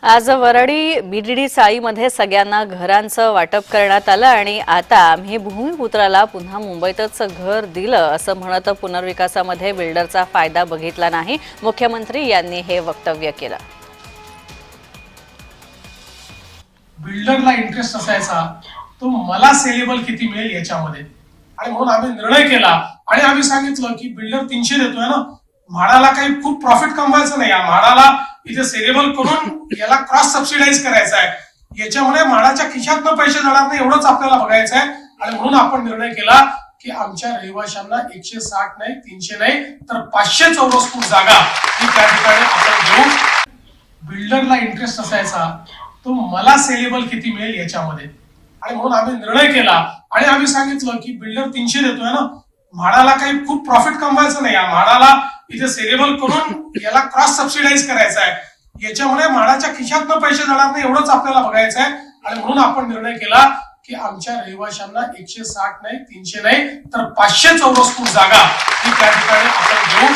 आज वरळी बीडीडी साईमध्ये सगळ्यांना घरांचं वाटप करण्यात आलं आणि आता आम्ही भूमिपुत्राला पुन्हा मुंबईतच घर दिलं असं म्हणत पुनर्विकासामध्ये बिल्डरचा फायदा बघितला नाही। मुख्यमंत्री यांनी हे वक्तव्य केलं। बिल्डरला इंटरेस्ट असायचा तो मला सेलेबल किती मिळेल याच्यामध्ये, आणि म्हणून आम्ही निर्णय केला आणि आम्ही सांगितलं की बिल्डर 300 देतोय ना, म्हाडाला काही खूप प्रॉफिट कमवायचं नाही, या म्हाडाला इथे सेलेबल करून याला क्रॉस सबसिडाइज करायचं आहे, याच्यामुळे म्हाडाच्या खिशातनं पैसे जाणार नाही एवढंच आपल्याला बघायचं आहे। आणि म्हणून आपण निर्णय केला की आमच्या रहिवाशांना 160 नाही 300 नाही तर 500 चौरस फूट जागा ही त्या ठिकाणी आपण घेऊ। बिल्डरला इंटरेस्ट असायचा तो मला सेलेबल किती मिळेल याच्यामध्ये, आणि म्हणून आम्ही निर्णय केला आणि आम्ही सांगितलं की बिल्डर 300 देतोय ना, म्हाडाला काही खूप प्रॉफिट कमवायचं नाही, या म्हाडाला इथे सेलेबल करून याला क्रॉस सबसिडाइज करायचं आहे, याच्यामुळे म्हाडाच्या खिशातनं पैसे जाणार नाही एवढंच आपल्याला बघायचं आहे। आणि म्हणून आपण निर्णय केला की आमच्या रहिवाशांना 160 नाही 300 नाही तर 500 चौरस फूट जागा ही त्या ठिकाणी आपण घेऊ।